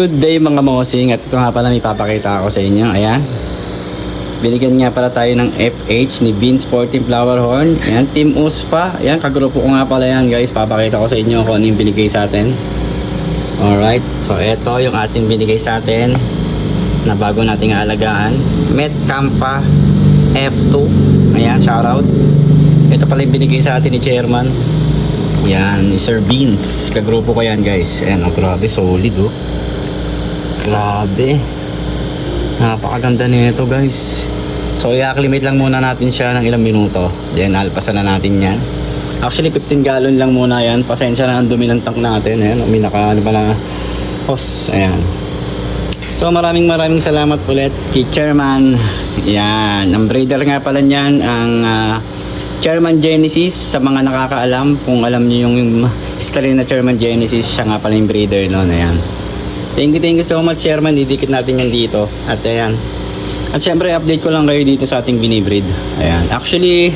Good day mga mosing, at ito nga pala may papakita ako sa inyo. Ayan, binigyan nga pala tayo ng FH ni Bean Sporting Flower Horn. Ayan, Team USPA. Ayan, kagrupo ko nga pala yan guys. Papakita ko sa inyo kung ano yung binigay sa atin. Alright, so ito yung ating binigay sa atin na bago nating aalagaan, Met Campa F2. Ayan, shoutout. Ito pala yung binigay sa atin ni Chairman. Yan, ni Sir Beans. Kagrupo ko yan guys. Ayan, oh, grabe, solid oh. Grabe, napakaganda nito guys. So i-acclimate lang muna natin siya ng ilang minuto, then alpasan na natin yan. Actually 15 gallon lang muna yan. Pasensya na ang dumi ng tank natin. Ayan, may naka ano pala hose. Ayan. So maraming salamat ulit kay Chairman. Yan, ang breeder nga pala niyan ang Chairman Genesis. Sa mga nakakaalam, kung alam niyo yung history na Chairman Genesis, siya nga pala yung breeder noon. Ayan. Thank you so much, Chairman. Didikit natin yan dito. At ayan. At syempre, update ko lang kayo dito sa ating binibreed. Ayan. Actually,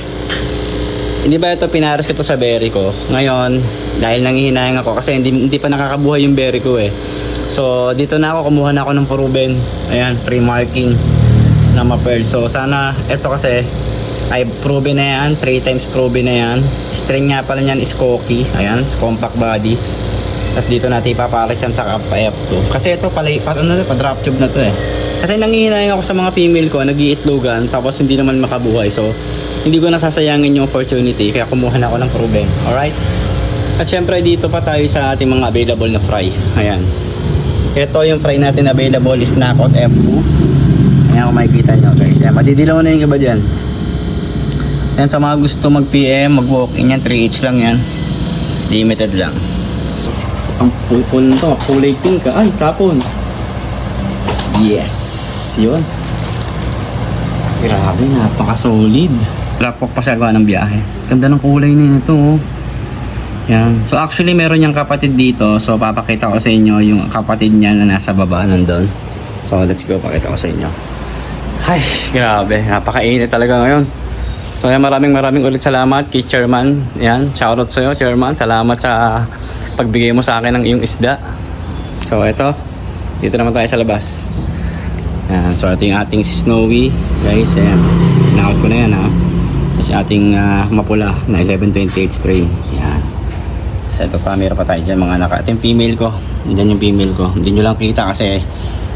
hindi ba ito pinaras ko to sa berry ko? Ngayon, dahil nangihinayang ako kasi hindi pa nakakabuhay yung berry ko eh. So, dito na ako. Kumuha na ako ng proven. Ayan, free marking na ma-pearl. So, sana, ito kasi ay proven na yan. 3 times proven na yan. String nga pala yan is Koki. Ayan, compact body. Tapos dito natin ipapares yan sa Kappa F2. Kasi ito pala, pa-drop tube na to eh. Kasi nangihinayang ako sa mga female ko, nag-iitlogan, tapos hindi naman makabuhay. So, hindi ko nasasayangin yung opportunity, kaya kumuha na ako ng proven. Alright? At syempre dito pa tayo sa ating mga available na fry. Ayan. Ito yung fry natin available is Knockout F2. Ayan kung makikita nyo guys. Ayan, madidilaw na yung iba dyan. Ayan, sa mga gusto mag-PM, mag-walk-in yan, 3H lang yan. Limited lang. Ang pulpul nito, kulay pink ka. Ay, tapon. Yes, yun. Grabe, napaka-solid. Rapok pa siya gawa ng biyahe. Ganda ng kulay nito oh. Yan. So actually meron niyang kapatid dito. So papakita ko sa inyo yung kapatid niya na nasa baba nandun. So let's go, pakita ko sa inyo. Ay, grabe, napakainit talaga ngayon. So yan, maraming ulit salamat kay Chairman. Yan, shoutout sa iyo Chairman. Salamat sa pagbigay mo sa akin ng iyong isda. So ito, dito naman tayo sa labas. Yan, so ito yung ating Snowy guys. Ayan, in-out ko na yan ha. Kasi ating mapula na 1128 strain. Yan. So ito pa, meron pa tayo dyan mga naka. Ito yung female ko. Yan yung female ko. Hindi nyo lang kita kasi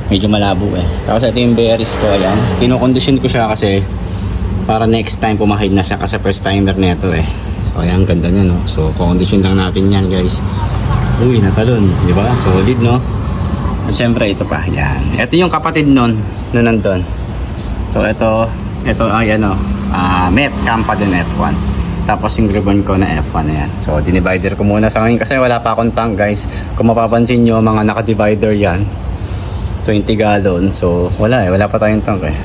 medyo malabo eh. Tapos ito yung berries ko. Ayan, kinokondisyon ko siya kasi para next time pumahid na siya kasi first timer nito eh. So ayan, ganda niya no. So condition lang natin yan guys. Uy, natalon, di ba? Solid no. At syempre ito pa, yan. Ito yung kapatid nun nandun. So ito ay ano, Met Campa din F1. Tapos yung ribbon ko na F1 na yan. So dinivider ko muna sa ngayon kasi wala pa akong tank guys. Kung mapapansin nyo, mga naka-divider yan, 20 gallon. So wala pa tayong tank eh.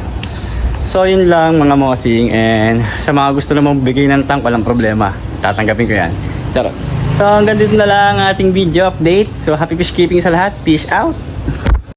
So yun lang mga mosing, and sa mga gusto namang bigay ng tank, walang problema, tatanggapin ko yan. Charot. So hanggang dito na lang ang ating video update. So happy fish keeping sa lahat. Peace out.